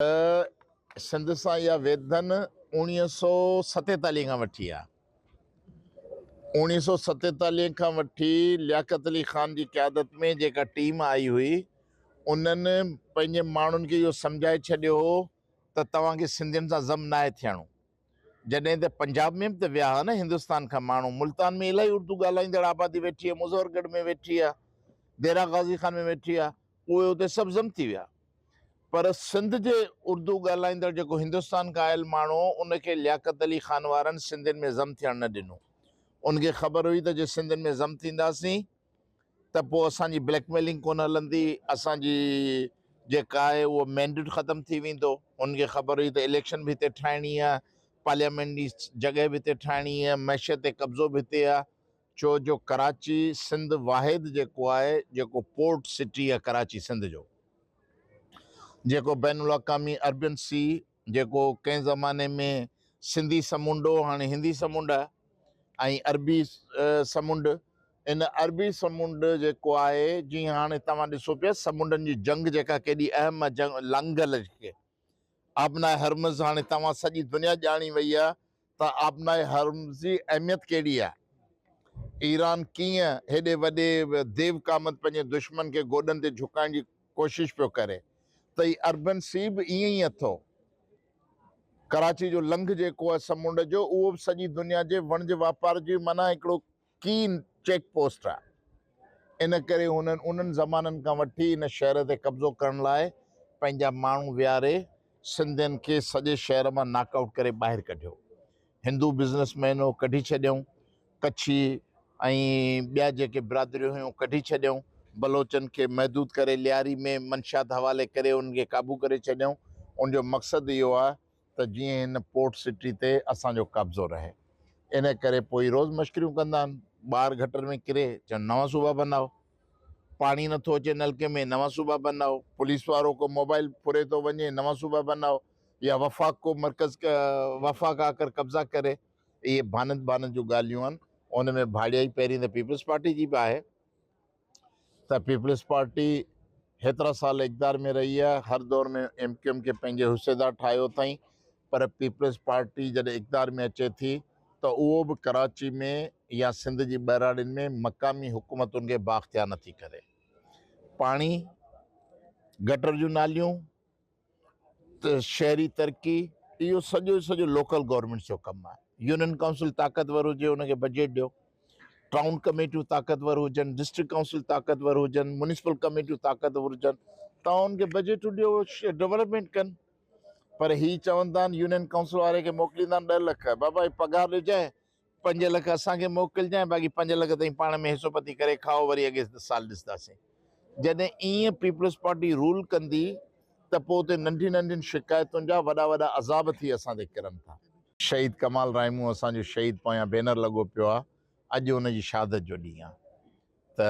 सिंध सां इहा वेधन 1947 खां वठी आहे। 1947 खां वठी लियाकत अली ख़ान जी क़यादत में जेका टीम आई हुई उन्हनि पंहिंजे माण्हुनि खे इहो सम्झाए छॾियो हो त तव्हांखे सिंधियुनि सां ज़म नाहे थियणो। जॾहिं त पंजाब में बि त विया हुआ न हिंदुस्तान खां माण्हू। मुल्तान में इलाही उर्दू ॻाल्हाईंदड़ आबादी वेठी आहे, मुज़फ़रगढ़ में वेठी आहे, देरा गाज़ी खान में वेठी आहे, उहे उते सभु ज़म थी विया। पर सिंध जे उर्दू ॻाल्हाईंदड़ जेको हिंदुस्तान खां आयल माण्हू उनखे लियाकत अली ख़ान वारनि सिंधियुनि में ज़म थियणु न ॾिनो। उनखे ख़बर हुई त जे सिंधियुनि में ज़म थींदासीं त पोइ असांजी ब्लैकमेलिंग कोन हलंदी, असांजी जेका आहे उहो मैंडेट ख़तमु थी वेंदो। उनखे ख़बर हुई त इलेक्शन बि हिते ठाहिणी आहे, पार्लियामेंट जी जॻह बि हिते ठाहिणी आहे, मैशत ते कब्ज़ो बि हिते आहे। छो जो कराची सिंध वाहिद जेको आहे, जेको पोर्ट सिटी आहे कराची सिंध जो, जेको बैनुल अक़वामी अर्बन सी, जेको कंहिं ज़माने में सिंधी समुंड हो, हाणे हिंदी समुंड आहे, ऐं अरबी समुंड। इन अरबी समुंड जेको आहे, जीअं हाणे तव्हां ॾिसो पिया समुंडनि जी जंग जेका केॾी अहम आहे, जंग लंगल खे आबनाए हर्मज़, हाणे तव्हां सॼी दुनिया ॼाणी वई आहे त आबनाए हर्मज़ जी अहमियत कहिड़ी आहे। ईरान कीअं हेॾे वॾे देव कामत पंहिंजे दुश्मन खे गोॾनि ते झुकाइण जी कोशिशि पियो करे, त ही अर्बन सी बि ईअं ई अथव। कराची जो लंघ जेको आहे समुंड जो, उहो बि सॼी दुनिया जे वणिज वापार जी माना हिकिड़ो कीन चेक पोस्ट आहे। इन करे हुननि उन्हनि ज़माननि खां वठी इन शहर ते कब्ज़ो करण लाइ पंहिंजा माण्हू विहारे सिंधियुनि खे सॼे शहर मां नॉकआउट करे ॿाहिरि कढियो। हिंदू बिज़नेसमैन हो कढी छॾियऊं, कच्छी ऐं ॿिया जेके बिरादरियूं हुयूं कढी छॾियऊं, बलोचनि खे महदूद करे लियारी में मंशात हवाले करे उनखे क़ाबू करे छॾियऊं। उनजो मक़सदु इहो आहे त जीअं हिन पोर्ट सिटी ते असांजो कब्ज़ो रहे। इन करे पोइ रोज़ मश्करियूं कंदा आहिनि, ॿार गटर में किरे चवनि नवां सूबा बनाओ, पाणी नथो अचे नलके में नवां सूबा बनाओ, पुलिस वारो को मोबाइल फुरे थो वञे नवां सूबा बनाओ, या वफ़ाक़ को मर्कज़ वफ़ाक़ आकर कब्ज़ा करे। इहे भानत भानत जूं ॻाल्हियूं आहिनि। उन में भाॼाई पहिरीं त पीपल्स पार्टी जी बि आहे, त पीपल्स पार्टी हेतिरा साल इक़्तिदार में रही आहे, हर दौर में MQM खे पंहिंजे हिसेदार ठाहियो अथई। पर पीपल्स पार्टी जॾहिं इक़्तिदार में अचे थी त उहो बि कराची में या सिंध जी ॿहिराड़ियुनि में मक़ामी हुकूमतुनि खे बाख़्तियार नथी करे। पाणी, गटर जूं नालियूं, त शहरी तरक़ी, इहो सॼो लोकल गवर्नमेंट जो कमु आहे। यूनियन काउंसिल ताक़तवर हुजे उनखे बजट ॾियो, टाउन कमेटियूं ताक़तवर हुजनि, डिस्ट्रिक्ट काउंसिल ताक़तवर हुजनि, म्यूनिसिपल कमेटियूं ताक़तवर हुजनि, तव्हां उनखे बजट ॾियो, डेवलपमेंट कनि। पर ही चवंदा आहिनि यूनियन काउंसिल वारे खे मोकिलींदा आहिनि 10 लख, बाबा पघार ॾिजांइ, 5 लख असांखे मोकिलिजांइ, बाक़ी 5 लख ताईं पाण में हिसोपति करे खाओ, वरी अॻे साल ॾिसंदासीं। जॾहिं ईअं पीपल्स पार्टी रूल कंदी त पोइ उते नंढी नंढियुनि शिकायतुनि जा वॾा वॾा अज़ाब थी असां ते किरनि था। शहीद कमाल रायमूं असांजो शहीद पोयां बैनर लॻो पियो आहे, अॼु हुनजी शहादत जो ॾींहुं आहे। त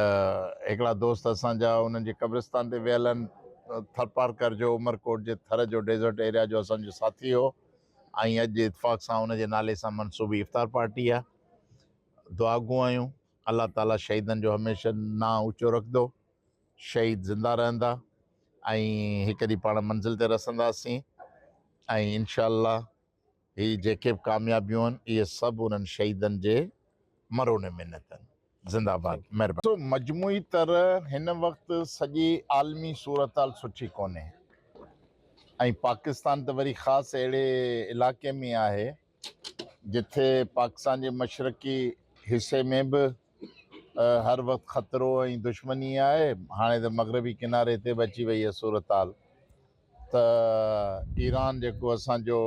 हिकिड़ा दोस्त असांजा उन्हनि जे कब्रिस्तान ते वियल आहिनि, थरपारकर जो उमरकोट जे थर जो डेज़र्ट एरिया जो असांजो साथी हो, ऐं अॼु इतफ़ाक़ सां हुनजे नाले सां मनसूबी इफ़्तार पार्टी आहे। दुआ गो आहियूं अलाह ताला शहीदनि जो हमेशह नां ऊचो रखंदो, शहीद ज़िंदा रहंदा ऐं हिकु ॾींहुं पाण मंज़िल ते रसंदासीं। ऐं इंशाअल्लाह ही जेके बि कामयाबियूं आहिनि इहे सभु उन्हनि शहीदनि जे मरोने मिनत आहिनि। ज़िंदाबाद, महिरबानी। मजमूई तरह हिन वक़्तु सॼी आलमी सूरत सुठी कोन्हे, ऐं पाकिस्तान त वरी ख़ासि अहिड़े इलाइक़े में आहे जिथे पाकिस्तान जे मशरक़ी हिसे में बि हर वक़्तु ख़तरो ऐं दुश्मनी आहे। हाणे त मग़रबी किनारे ते बि अची वई आहे सूरत हाल। त ईरान जेको असांजो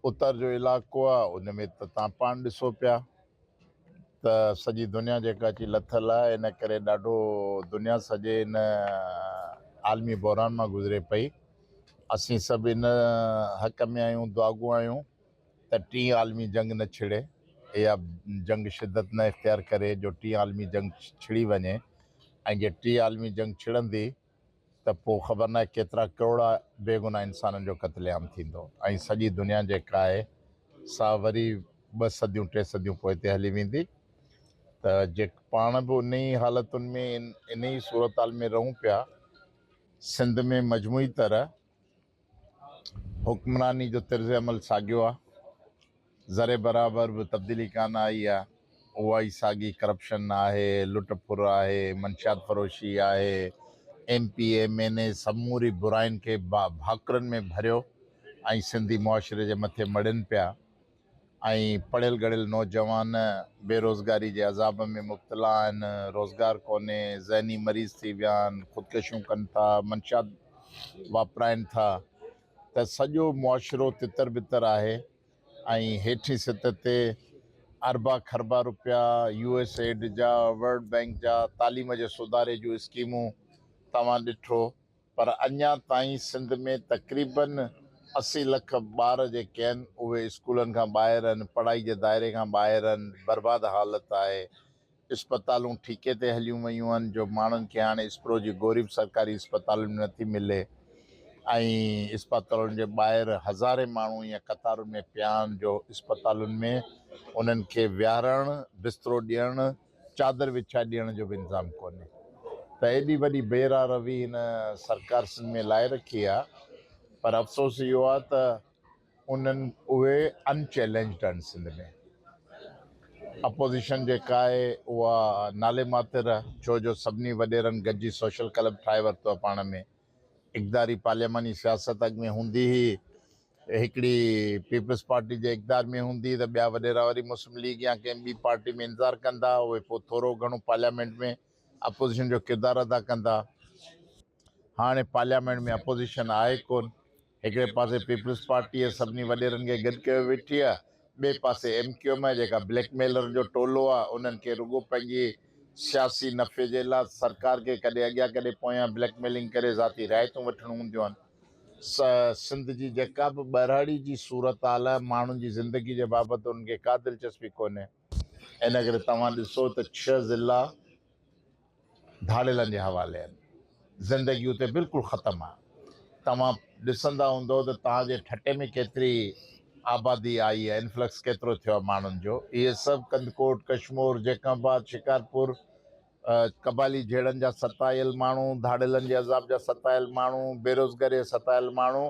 उत्तर जो इलाइक़ो आहे उन में त तव्हां पाण ॾिसो पिया त सॼी दुनिया जेका अची लथल आहे, इन करे ॾाढो दुनिया सॼे इन आलमी बहरान मां गुज़रे पई। असीं सभु इन हक़ में आहियूं, दुआगो आहियूं त 3 आलमी जंग न छिड़े, या जंग शिदत न इख्तियार करे जो 3 आलमी जंग छिड़ी वञे। ऐं जे 3 आलमी जंग छिड़ंदी त पोइ ख़बर न आहे केतिरा करोड़ा बेगुनाह इंसाननि जो क़त्लेआम थींदो, ऐं सॼी दुनिया जेका आहे सा वरी 2 सदियूं 3 सदियूं पोइ ते हली वेंदी। त जे पाण बि उन ई हालतुनि में इन ई सूरत हाल में रहूं पिया, सिंध में मजमूई तरह हुक्मरानी जो तर्ज़ अमल साॻियो आहे, ज़रे बराबर बि तब्दीली कान आई आहे, उहा ई साॻी करप्शन आहे, लुट फुर आहे, मंशियात फरोशी आहे, MPMNA समूरी बुराइनि खे भाकुरनि में भरियो ऐं सिंधी मुआशिरे जे मथे मड़नि पिया ऐं पढ़ियल गढ़ियल नौजवान बेरोज़गारी जे अज़ाब में मुब्तला आहिनि, रोज़गार कोन्हे, ज़हनी मरीज़ थी विया आहिनि, ख़ुदकशियूं कनि था, मंशियात वापराइनि था, त सॼो मुआशिरो तितर बितर आहे ऐं हेठि सतह ते अरबा खरबा रुपया USAID जा, वर्ल्ड बैंक जा, तालीम जे सुधारे जूं स्कीमूं तव्हां ॾिठो, पर अञा ताईं सिंध में तक़रीबन 80 लख ॿार जेके आहिनि उहे स्कूलनि खां ॿाहिरि आहिनि, पढ़ाई जे दायरे खां ॿाहिरि आहिनि, बर्बाद हालत आहे। इस्पतालूं ठीके ते हलियूं वयूं आहिनि जो माण्हुनि खे हाणे स्प्रो जी गोरी बि सरकारी इस्पतालुनि में नथी मिले ऐं इस्पतालुनि जे ॿाहिरि हज़ारे माण्हू ईअं कतारुनि में पिया आहिनि जो इस्पतालुनि में उन्हनि खे विहारणु, बिस्तरो ॾियणु, चादर विछाए ॾियण जो बि इंतज़ाम कोन्हे। त एॾी वॾी बेरा रवी हिन सरकार सिंध में लाए रखी आहे, पर अफ़सोस इहो आहे त उहे अनचैलेंज्ड आहिनि सिंध में। अपोज़िशन जेका आहे उहा नाले मातिर आहे, छो जो सभिनी वॾेरनि गॾिजी सोशल क्लब ठाहे वरितो आहे पाण में। इक़्तिदारी पार्लियामानी सियासत अॻु में हूंदी हुई, हिकिड़ी पीपल्स पार्टी जे इक़्तिदार में हूंदी त ॿिया वॾेरा वरी मुस्लिम लीग या कंहिं ॿी पार्टी में इंतज़ारु कंदा, उहे पोइ थोरो घणो पार्लियामेंट में अपोज़िशन जो किरदारु अदा कंदा। हाणे पार्लियामेंट में अपोज़िशन आहे कोन, हिकिड़े पासे पीपल्स पार्टी सभिनी वॾेरनि खे गॾु कयो वेठी आहे, ॿिए पासे MQM आहे जेका ब्लैकमेलर जो टोलो आहे, उन्हनि खे रुॻो पंहिंजी सियासी नफ़े जे लाइ सरकार खे कॾहिं अॻियां कॾहिं पोयां ब्लैकमेलिंग करे ज़ाती रायतूं वठणु हूंदियूं आहिनि। सिंध जी जेका बि ॿरहाड़ी जी सूरत हाल आहे, माण्हुनि जी ज़िंदगी जे बाबति उन्हनि खे का दिलचस्पी कोन्हे। इन करे तव्हां ॾिसो त 6 ज़िला धाड़ेलनि जे हवाले आहिनि, ज़िंदगी उते बिल्कुलु ख़तमु आहे। तव्हां ॾिसंदा हूंदव त तव्हांजे ठटे में केतिरी आबादी आई आहे, इन्फ्लक्स केतिरो थियो आहे माण्हुनि जो। इहे सभु कंदकोट, कशमोर, जैकाबाद, शिकारपुर, कबाली जहिड़नि जा सतायल माण्हू, धाड़ेलनि जे अज़ाब जा सतायल माण्हू, बेरोज़गारी सतायल माण्हू,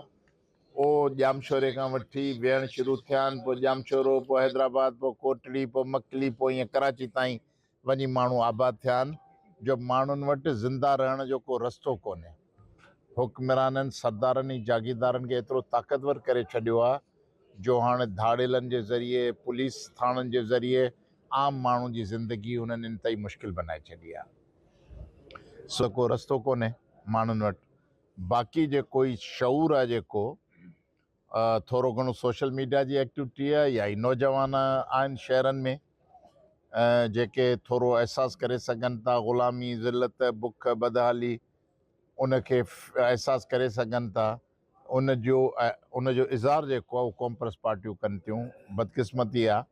उहो ॼामशोरे खां वठी वेहणु शुरू थिया आहिनि, पोइ ॼामशोरो, पोइ हैदराबाद, पोइ कोटड़ी, पोइ मकली, पोइ ईअं कराची ताईं वञी माण्हू आबाद थिया आहिनि, जो माण्हुनि वटि ज़िंदा रहण जो को रस्तो कोन्हे। हुक्मराननि, सरदारनि, जागीरदारनि खे एतिरो ताक़तवर करे छॾियो आहे जो हाणे धाड़ेलनि जे ज़रिए, पुलिस थाणनि जे ज़रिए आम माण्हू जी ज़िंदगी हुननि इंतई मुश्किल बनाए छॾी आहे। सो को रस्तो कोन्हे माण्हुनि वटि। बाक़ी जेको ई शऊर आहे, जेको थोरो घणो सोशल मीडिया जी एक्टिविटी आहे, या ई नौजवान आहिनि शहरनि में जेके थोरो अहसासु करे सघनि था ग़ुलामी, ज़िलत, बुख, बदहाली, उनखे अहसासु करे सघनि था। उनजो इज़हार जेको आहे उहो कॉम्प्रेस पार्टियूं कनि थियूं। बदकिस्मती आहे,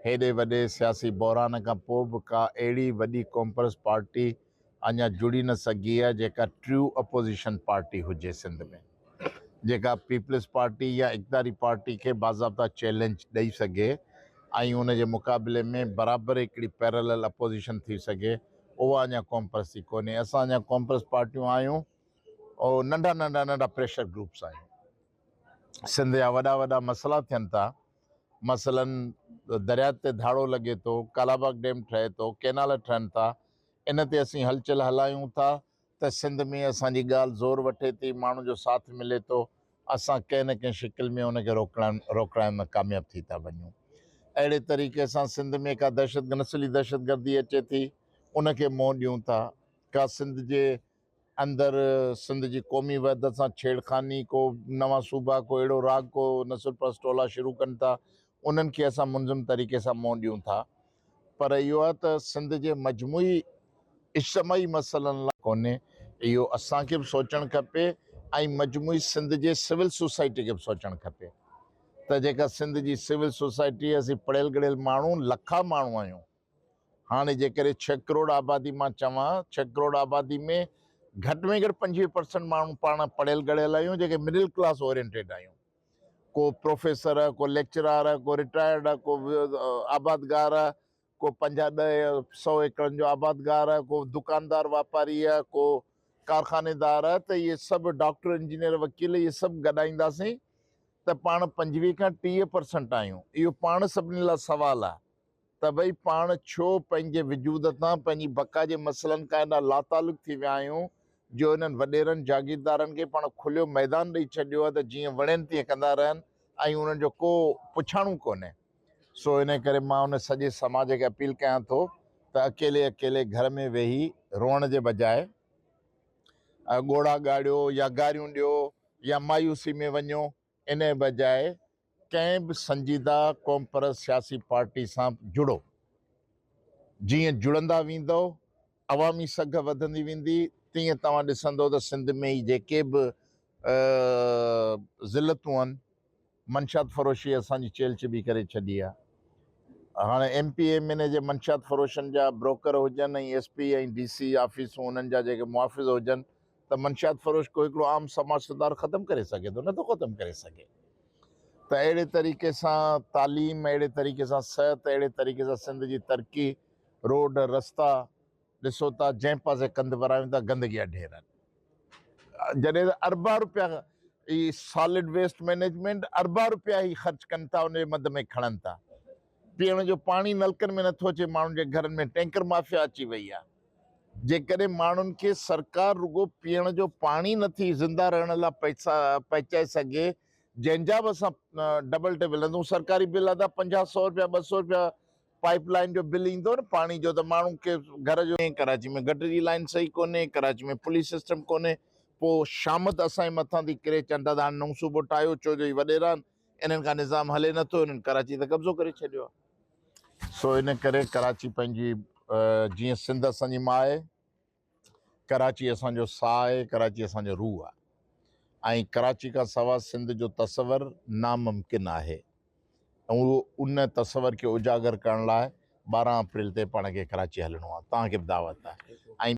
हेॾे वॾे सियासी बहिरान खां पोइ बि का अहिड़ी वॾी कॉम्प्रेस पार्टी अञा जुड़ी न सघी आहे जेका ट्रू अपोज़िशन पार्टी हुजे सिंध में, जेका पीपल्स पार्टी या इक़्तिदारी पार्टी खे बाज़ाब्ता चैलेंज ॾेई सघे ऐं उनजे मुक़ाबले में बराबरि हिकिड़ी पैरेलल अपोज़िशन थी सघे। उहा अञा कॉम्प्रेस ई कोन्हे। असां अञा कॉम्प्रेस पार्टियूं आहियूं ऐं नंढा प्रेशर ग्रुप्स आहियूं। सिंध जा वॾा मसइला थियनि था, मसइलनि दरिया ते धाड़ो लॻे थो, कालाबाग डैम ठहे थो, कैनाल ठहनि था, इन ते असीं हलचल हलायूं था त सिंध में असांजी ॻाल्हि ज़ोर वठे थी, माण्हू जो साथ मिले थो, असां कंहिं न कंहिं शिकिल में उनखे रोकण में कामयाबु थी था वञूं। अहिड़े तरीक़े सां सिंध में का नस्ली दहशतगर्दी अचे थी, उनखे मोह ॾियूं था। का सिंध जे अंदरि सिंध जी क़ौमी वहदत सां छेड़खानी, को नवां सूबा, को अहिड़ो राग, को नसुल परस्त टोला शुरू कनि था, उन्हनि खे असां मुनज़िम तरीक़े सां मोह ॾियूं था। पर इहो आहे त सिंध जे मजमूई इज्तमाही मसइलनि लाइ कोन्हे, इहो असांखे बि सोचणु खपे ऐं मजमूई सिंध जे सिविल सोसाइटी खे बि सोचणु खपे त जेका सिंध जी सिविल सोसाइटी, असीं पढ़ियल गढ़ियल माण्हू, लखा माण्हू आहियूं। हाणे जेकॾहिं 6 करोड़ आबादी मां चवां, 6 करोड़ आबादी में घटि में घटि 25% माण्हू पाण पढ़ियल गढ़ियल आहियूं, जेके मिडिल क्लास ओरिएंटेड आहियूं। को प्रोफेसर आहे, को लेक्चरार आहे, को रिटायर्ड आहे, को आबादगार आहे, को 50-100 एकड़नि जो आबादगार आहे, को दुकानदार वापारी आहे, को कारखानेदार आहे। त इहे सभु डॉक्टर, इंजीनियर, वकील, इहे सभु गॾाईंदासीं त पाण 25 खां 30% आहियूं। इहो पाण सभिनी लाइ सवाल आहे त भई पाण छो पंहिंजे वजूद तां पंहिंजी बका जे मसइलनि खां एॾा लातालुक थी विया आहियूं जो इन्हनि वॾेरनि जागीरदारनि खे पाण खुलियो मैदान ॾेई छॾियो आहे त जीअं वणनि तीअं कंदा रहनि ऐं उन्हनि जो को पुछाणो कोन्हे। सो इन करे मां उन सॼे समाज खे अपील कयां थो त अकेले घर में वेही रोअण जे बजाए ॻोड़ा ॻाड़ियो या गारियूं ॾियो या मायूसी में वञो, इन बजाए कंहिं बि संजीदा क़ौम परस्त सियासी पार्टी सां जुड़ो। जीअं जुड़ंदा वेंदव अवामी सघ वधंदी वेंदी, तीअं तव्हां ॾिसंदव त सिंध में ई जेके बि ज़िलतूं आहिनि, मंशात फ़रोशी असांजी चेल चिबी करे छॾी आहे। हाणे MP MNA जे मंशात फ़रोशनि जा ब्रोकर हुजनि ऐं SP ऐं DC ऑफिसूं उन्हनि जा जेके मुआफ़िज़ हुजनि त मंशात फ़रोश को हिकिड़ो आम समाज सुधार ख़तमु करे सघे थो, नथो ख़तमु करे सघे। त अहिड़े तरीक़े सां तालीम, अहिड़े तरीक़े सां सिहत, अहिड़े तरीक़े सां सिंध जी तरक़ी, रोड रस्ता ॾिसो था जंहिं पासे कंध भरायूं था गंदगी जा ढेर आहिनि। जॾहिं त अरबा रुपया ई सॉलिड वेस्ट मैनेजमेंट अरबा रुपया ई ख़र्च कनि था, उनजे मद में खणनि था। पीअण जो पाणी नलकनि में नथो अचे, माण्हुनि जे घरनि में टैंकर माफ़िया अची वई आहे। जेकॾहिं माण्हुनि खे सरकार रुगो पीअण जो पाणी नथी ज़िंदा रहण लाइ पैसा पहुचाए सघे, जंहिंजा बि असां डबल टेबल हलंदूं, सरकारी बिल अदा 50-100 रुपया 200 रुपया पाइपलाइन जो बिल ईंदो न पाणी जो, त माण्हू खे घर जो कराची में गटर जी लाइन सही कोन्हे, कराची में पुलिस सिस्टम कोन्हे, पोइ शामत असांजे मथां थी किरे चंड त हाणे नओं सूबो ठाहियो, छो जो वॾेरा इन्हनि खां निज़ाम हले नथो, इन्हनि कराची त कब्ज़ो करे छॾियो आहे। सो इन करे कराची पंहिंजी जीअं सिंध असांजी माउ आहे, कराची असांजो साह आहे, कराची असांजो रूह आहे, ऐं कराची खां सवाइ सिंध जो तसवर नामुमकिन आहे। ऐं उहो उन तसवर खे उजागर करण लाइ 12 अप्रैल ते पाण खे कराची हलणो आहे। तव्हांखे बि दावत आहे। ऐं